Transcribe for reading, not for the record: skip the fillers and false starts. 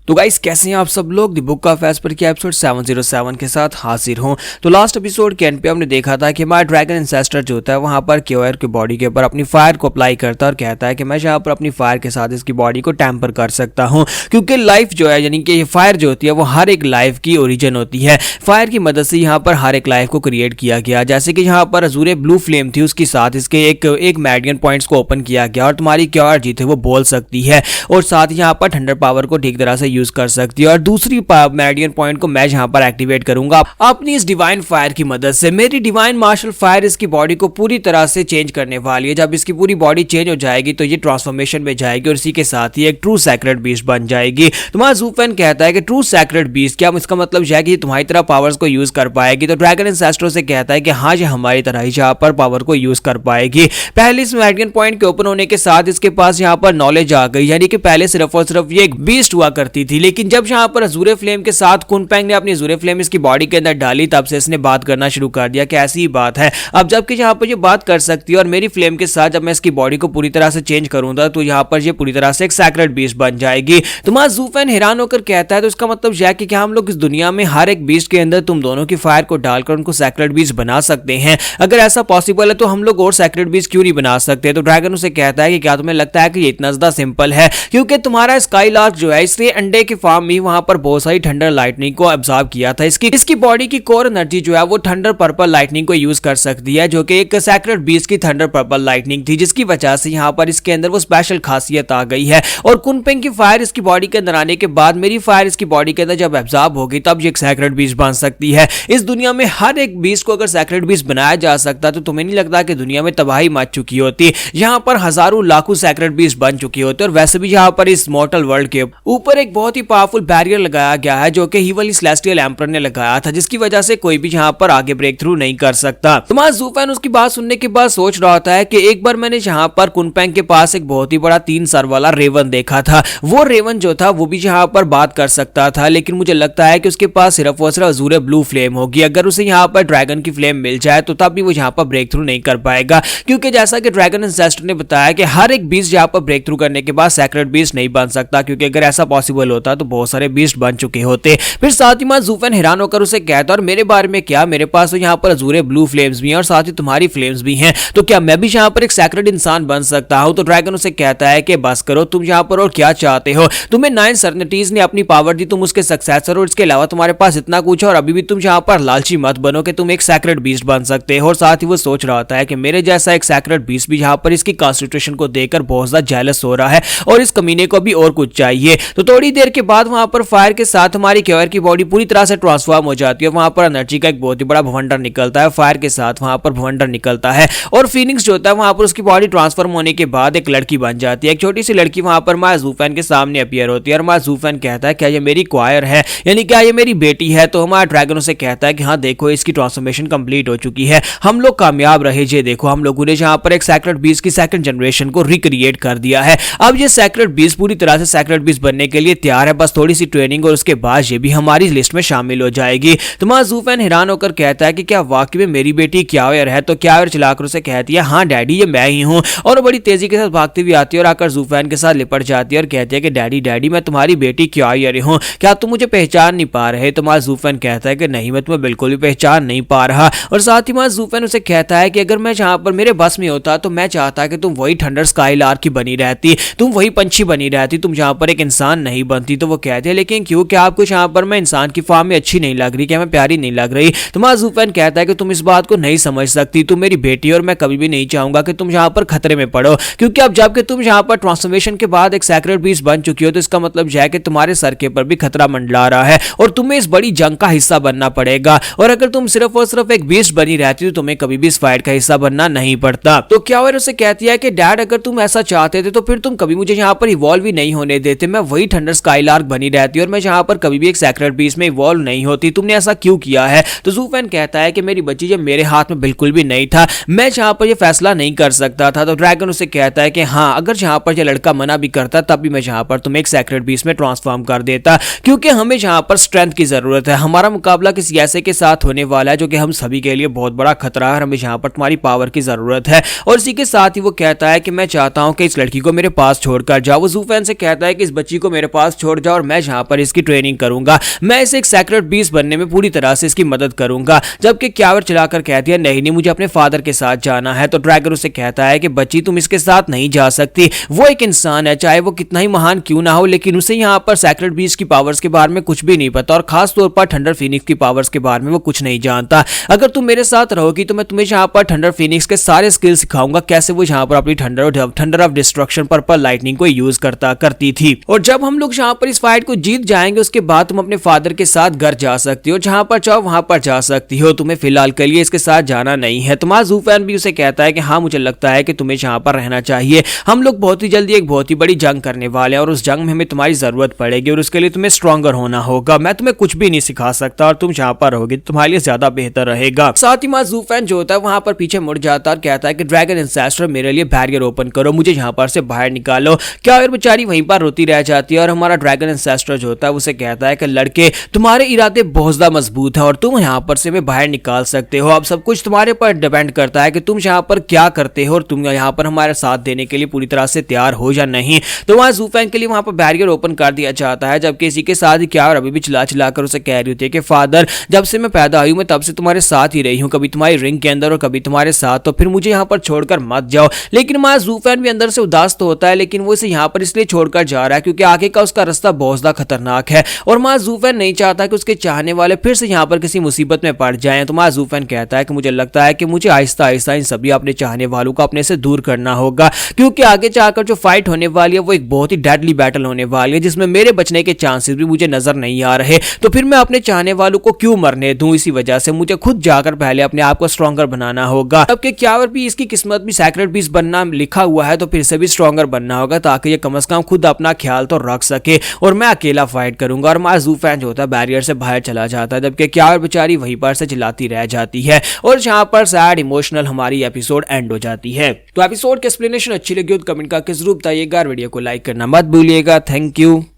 तो गाइस कैसे हैं आप सब लोग। द बुक ऑफ एस्पर के एपिसोड 707 के साथ हाजिर हूं। तो लास्ट एपिसोड के एंड पे हमने देखा था कि हमारा ड्रैगन इंसेस्टर जो होता है वहां पर क्योर की बॉडी के ऊपर अपनी फायर को अप्लाई करता है और कहता है कि मैं यहाँ पर अपनी फायर के साथ इसकी बॉडी को टैम्पर कर सकता हूँ, क्योंकि लाइफ जो है यानी कि ये फायर जो होती है वो हर एक लाइफ की ओरिजिन होती है। फायर की मदद से यहाँ पर हर एक लाइफ को क्रिएट किया गया, जैसे कि यहाँ पर अजूरे ब्लू फ्लेम थी, उसके साथ इसके एक मैडियन पॉइंट्स को ओपन किया गया और तुम्हारी क्योर जी थी वो बोल सकती है और साथ ही यहाँ पर थंडर पावर को ठीक तरह से यूज कर सकती है। और दूसरी मेरिडियन पॉइंट को मैं यहां पर एक्टिवेट करूंगा अपनी इस डिवाइन फायर की मदद से। मेरी डिवाइन मार्शल फायर इसकी बॉडी को पूरी तरह से चेंज करने वाली है। जब इसकी पूरी बॉडी चेंज हो जाएगी तो ये ट्रांसफॉर्मेशन में जाएगी और इसी के साथ ही एक ट्रू सैक्रेड बीस्ट बन जाएगी। तुम्हारा ज़ूफेन कहता है कि ट्रू सैक्रेड बीस्ट क्या, इसका मतलब है कि तुम्हारी तरह पावर्स को यूज कर पाएगी। तो ड्रैगन इंसेस्टर से कहता है कि हाँ, ये हमारी तरह ही यहाँ पर पावर को यूज कर पाएगी। पहले इस मेरिडियन पॉइंट के ओपन होने के साथ इसके पास यहाँ पर नॉलेज आ गई, यानी कि पहले सिर्फ और सिर्फ ये एक बीस्ट हुआ करती थी, लेकिन जब यहाँ पर अजूरे फ्लेम के साथ कुनपेंग ने अपनी अजूरे फ्लेम इसकी बॉडी के अंदर डाली तब से इसने बात करना शुरू कर दिया कि ऐसी ही बात है। अब जबकि यहाँ पर ये बात कर सकती है और मेरी फ्लेम के साथ जब मैं इसकी बॉडी को पूरी तरह से चेंज करूंगा तो यहाँ पर ये पूरी तरह से एक सैक्रेड बीस्ट बन जाएगी। तुम्हारा ज़ूफेन हैरान होकर कहता है तो इसका मतलब यह कि क्या हम लोग इस दुनिया में हर एक बीस्ट के अंदर तुम दोनों की फायर को डालकर उनको सैक्रेड बीस्ट बना सकते हैं? अगर ऐसा पॉसिबल है तो हम लोग और सैक्रेड बीस्ट क्यों नहीं बना सकते? तो ड्रैगन उसे कहता है कि क्या तुम्हें लगता है कि ये इतना ज्यादा सिंपल है? क्योंकि तुम्हारा स्काईलार्क जो है इसने अंडे के फार्म में वहां पर बहुत सारी थंडर लाइटनिंग को ऑब्जर्व किया था। इसकी बॉडी की कोर एनर्जी जो है वो थंडर पर्पल लाइटनिंग को यूज कर सकती है, जो कि एक सैक्रेड बीस्ट की थंडर पर्पल लाइटनिंग थी, जिसकी वजह से यहाँ पर इसके अंदर वो स्पेशल खासियत आ गई है। और कुनपेंग की फायर इसकी बॉडी के अंदर आने के बाद मेरी फायर इसकी बॉडी के अंदर जब ऑब्जर्व होगी तब ये एक सैक्रेड बीस्ट बन सकती है। इस दुनिया में हर एक बीस्ट को अगर सैक्रेड बीस्ट बनाया जा सकता तो तुम्हें नहीं लगता कि दुनिया में तबाही मच चुकी होती? यहाँ पर हजारों लाखों सैक्रेड बीस्ट बन चुके होते। और वैसे भी यहाँ पर इस मॉर्टल वर्ल्ड के ऊपर एक बहुत ही पावरफुल बैरियर लगाया गया है, जो कि हीवल सेलेस्टियल एम्परर ने लगाया था, जिसकी वजह से कोई भी यहाँ पर आगे ब्रेक थ्रू नहीं कर सकता। तुम्हारा ज़ूफेन उसकी बात सुनने के बाद सोच रहा होता है कि एक बार मैंने यहाँ पर कुनपेंग के पास एक बहुत ही बड़ा 3 सर वाला रेवन देखा था। वो रेवन जो था वो भी यहाँ पर बात कर सकता था, लेकिन मुझे लगता है कि उसके पास सिर्फ और सिर्फ अजूरे ब्लू फ्लेम होगी। अगर उसे यहाँ पर ड्रैगन की फ्लेम मिल जाए तो तब भी वो यहाँ पर ब्रेक थ्रू नहीं कर पाएगा, क्योंकि जैसा कि ड्रैगन इंसेस्टर ने बताया कि हर एक बीस्ट यहाँ पर ब्रेक थ्रू करने के बाद सैक्रेड बीस्ट नहीं बन सकता, क्योंकि अगर ऐसा पॉसिबल होता तो बहुत सारे बीस्ट बन चुके होते। फिर साथ ही ज़ूफेन हैरान होकर उसे कहता है और मेरे बारे में क्या, मेरे पास तो यहाँ पर अजूरे ब्लू फ्लेम्स भी हैं और साथ ही तुम्हारी फ्लेम्स भी हैं, तो क्या मैं भी यहाँ पर एक सैक्रेड इंसान बन सकता हूँ? तो ड्रैगन उसे कहता है कि बस करो, तुम यहाँ पर और क्या चाहते हो? तुम्हें 9 सर्टेनिटीज ने अपनी पावर दी, तुम उसके सक्सेसर और इसके अलावा तुम्हारे पास इतना कुछ है और अभी भी तुम यहाँ पर लालची मत बनो कि तुम एक सैक्रेड बीस्ट बन सकते हो। और साथ ही वो सोच रहा होता है कि मेरे जैसा एक सैक्रेड बीस्ट भी यहाँ पर इसकी कॉन्स्टिट्यूशन को देखकर बहुत ज्यादा जेलस हो रहा है और इस कमीने को भी और कुछ चाहिए। तो थोड़ी देर के बाद वहां पर फायर के साथ हमारी क्योर की बॉडी पूरी तरह से ट्रांसफॉर्म हो जाती है। वहां पर एनर्जी का एक बहुत ही बड़ा भवंडर निकलता है, फायर के साथ वहां पर भवंडर निकलता है और फीनिक्स जो होता है वहां पर उसकी बॉडी ट्रांसफॉर्म होने के बाद एक लड़की बन जाती है। एक छोटी सी लड़की वहां पर माँ ज़ूफेन के सामने अपीयर होती है और माँ ज़ूफेन कहता है क्या ये मेरी क्वायर है, यानी क्या ये मेरी बेटी है? तो हमारा ड्रैगन उसे कहता है कि हाँ देखो, इसकी ट्रांसफॉर्मेशन कंप्लीट हो चुकी है, हम लोग कामयाब रहे। जे देखो, हम लोगों ने यहाँ पर एक सैक्रेड बीस्ट की सेकंड जनरेशन को रिक्रिएट कर दिया है। अब ये सैक्रेड बीस्ट पूरी तरह से सैक्रेड बीस्ट बनने के लिए तैयार है, बस थोड़ी सी ट्रेनिंग और उसके बाद ये भी हमारी लिस्ट में शामिल हो जाएगी। तुम्हारा ज़ूफेन हैरान होकर कहता है कि क्या वाकई में मेरी बेटी क्यायर है? तो क्यायर चलाकर उसे कहती है हाँ डैडी, ये मैं ही हूँ, और बड़ी तेजी के साथ भागती हुई आती है और आकर ज़ूफेन के साथ लिपट जाती है और कहती है कि डैडी डैडी, मैं तुम्हारी बेटी क्यायर हूँ, क्या तुम मुझे पहचान नहीं पा रहे? तुम्हारा ज़ूफेन कहता है कि नहीं, मैं तुम्हें बिल्कुल भी पहचान नहीं पा रहा। और साथ ही ज़ूफेन उसे कहता है कि अगर मैं यहाँ पर मेरे बस में होता तो मैं चाहता कि तुम वही थंडर स्काईलार्क की बनी रहती, तुम वही पंछी बनी रहती, तुम यहाँ पर एक इंसान नहीं बनती। तो वो कहते हैं लेकिन क्यों, क्या आपको यहाँ पर मैं इंसान की फॉर्म में अच्छी नहीं लग रही, क्या मैं प्यारी नहीं लग रही? तुम्हारा ज़ूफेन कहता है कि तुम इस बात को नहीं समझ सकती, तुम मेरी बेटी और मैं कभी भी नहीं चाहूंगा कि तुम यहाँ पर खतरे में पड़ो, क्योंकि अब जबकि तुम यहाँ पर ट्रांसफॉर्मेशन के बाद एक सैक्रेड बीस्ट बन चुकी हो तो इसका मतलब यह है कि तुम्हारे सर के ऊपर भी खतरा मंडरा रहा है और तुम्हें इस बड़ी जंग का हिस्सा बनना पड़ेगा। और अगर तुम सिर्फ और सिर्फ एक बीस्ट बनी रहती तो तुम्हें कभी भी इस फाइट का हिस्सा बनना नहीं पड़ता। तो क्यायर उसे कहती है कि डैड, अगर तुम ऐसा चाहते थे तो फिर तुम कभी मुझे यहाँ पर इवॉल्व ही नहीं होने देते, मैं वही थंडर स्काईलार्क बनी रहती और मैं यहाँ पर कभी भी एक सैक्रेड बीस्ट में इवॉल्व नहीं होती, तुमने ऐसा क्यों किया है? तो ज़ूफेन कहता है कि मेरी बच्ची, जब मेरे हाथ में बिल्कुल भी नहीं था, मैं यहाँ पर ये फैसला नहीं कर सकता था। तो ड्रैगन उसे कहता है कि हाँ, अगर यहाँ पर ये लड़का मना भी करता तब भी मैं यहाँ पर तुम्हें एक सैक्रेड बीस्ट में ट्रांसफॉर्म कर देता, क्योंकि हमें यहाँ पर स्ट्रेंथ की जरूरत है। हमारा मुकाबला किसी ऐसे के साथ होने वाला है जो कि हम सभी के लिए बहुत बड़ा खतरा है, हमें यहाँ पर तुम्हारी पावर की जरूरत है। और इसी के साथ ही वो कहता है कि मैं चाहता हूँ कि इस लड़की को मेरे पास छोड़कर जाओ। वो ज़ूफेन से कहता है कि इस बच्ची को मेरे पास पास छोड़ जाओ और मैं यहाँ पर इसकी ट्रेनिंग करूंगा, मैं इसे एक सेक्रेट बीस्ट बनने में पूरी तरह से इसकी मदद करूंगा। जबकि क्यावर चिल्लाकर कहती है नहीं नहीं मुझे अपने फादर के साथ जाना है। तो ड्रैगन उसे कहता है कि बच्ची तुम इसके साथ नहीं जा सकती, वो एक इंसान है, चाहे वो कितना ही महान क्यों ना हो, लेकिन उसे यहाँ पर सेक्रेट बीस्ट की पावर्स के बारे में कुछ भी नहीं पता और खास तौर पर थंडर फीनिक्स की पावर्स के बारे में वो कुछ नहीं जानता। अगर तुम मेरे साथ रहोगी तो मैं तुम्हें यहाँ पर थंडर फीनिक्स के सारे स्किल सिखाऊंगा, कैसे वो यहाँ पर अपनी थंडर ऑफ डिस्ट्रक्शन पर लाइटनिंग को यूज करती थी। और जब हम लोग यहाँ पर इस फाइट को जीत जाएंगे उसके बाद तुम अपने फादर के साथ घर जा सकती हो, जहां पर चाहो वहां पर जा सकती हो, तुम्हें फिलहाल के लिए इसके साथ जाना नहीं है। तुम्हारा ज़ू फैन भी उसे कहता है कि हाँ मुझे लगता है कि तुम्हें यहाँ पर रहना चाहिए, हम लोग बहुत ही जल्दी एक बहुत ही बड़ी जंग करने वाले हैं और उस जंग में हमें तुम्हारी जरूरत पड़ेगी और उसके लिए तुम्हें स्ट्रॉन्गर होना होगा। मैं तुम्हें कुछ भी नहीं सिखा सकता और तुम यहाँ पर रहोगे तुम्हारे लिए ज्यादा बेहतर रहेगा। साथ ही माँ ज़ू फैन जो होता है वहां पर पीछे मुड़ जाता है और कहता है कि ड्रैगन इंसेस्टर मेरे लिए बैरियर ओपन करो, मुझे यहाँ पर से बाहर निकालो। क्या और बेचारी वहीं पर रोती रह जाती है और हमारा ड्रैगन इंसेस्टर जो होता है उसे कहता है कि लड़के तुम्हारे इरादे बहुत ज्यादा मजबूत है और तुम यहाँ पर से मैं बाहर निकाल सकते हो, अब सब कुछ तुम्हारे पर डिपेंड करता है कि तुम यहाँ पर क्या करते हो और तुम यहाँ पर हमारे साथ देने के लिए पूरी तरह से तैयार हो या नहीं। तो वहाँ ज़ू फैन के लिए वहां पर बैरियर ओपन कर दिया जाता है, जबकि इसी के साथ ही क्या और अभी भी चिल्ला चिल्लाकर उसे कह रही होती है कि फादर जब से मैं पैदा हुई मैं तब से तुम्हारे साथ ही रही हूँ, कभी तुम्हारी रिंग के अंदर और कभी तुम्हारे साथ, तो फिर मुझे यहाँ पर छोड़कर मत जाओ। लेकिन वहाँ ज़ू फैन भी अंदर से उदास तो होता है, लेकिन वो इसे यहाँ पर इसलिए छोड़कर जा रहा है क्योंकि आगे का उसका रास्ता बहुत ज्यादा खतरनाक है और माँ ज़ू फैन नहीं चाहता कि उसके चाहने वाले फिर से यहाँ पर किसी मुसीबत में पड़ जाएं। तो माँ ज़ू फैन कहता है कि मुझे लगता है कि मुझे आहिस्ता आहिस्ता इन सभी अपने चाहने वालों को अपने से दूर करना होगा, क्योंकि आगे जाकर जो फाइट होने वाली है वो एक बहुत ही डेडली बैटल होने वाली है जिसमें मेरे बचने के चांसेस भी मुझे नजर नहीं आ रहे। तो फिर मैं अपने चाहने वालों को क्यों मरने दूं, इसी वजह से मुझे खुद जाकर पहले अपने आप को स्ट्रॉन्गर बनाना होगा। जबकि क्यावर भी इसकी किस्मत में सेक्रेट बीस्ट बनना लिखा हुआ है तो फिर से भी स्ट्रॉन्गर बनना होगा ताकि ये कम से कम खुद अपना ख्याल तो रख सके और मैं अकेला फाइट करूंगा। और माँ ज़ू फैन जो होता है बैरियर से बाहर चला जाता है, जबकि क्यावर बेचारी वहीं पर से चिल्लाती रह जाती है और यहाँ पर सैड इमोशनल हमारी एपिसोड एंड हो जाती है। तो एपिसोड की एक्सप्लेनेशन अच्छी लगी हो तो कमेंट करके जरूर बताइएगा, वीडियो को लाइक करना मत भूलिएगा। Thank you.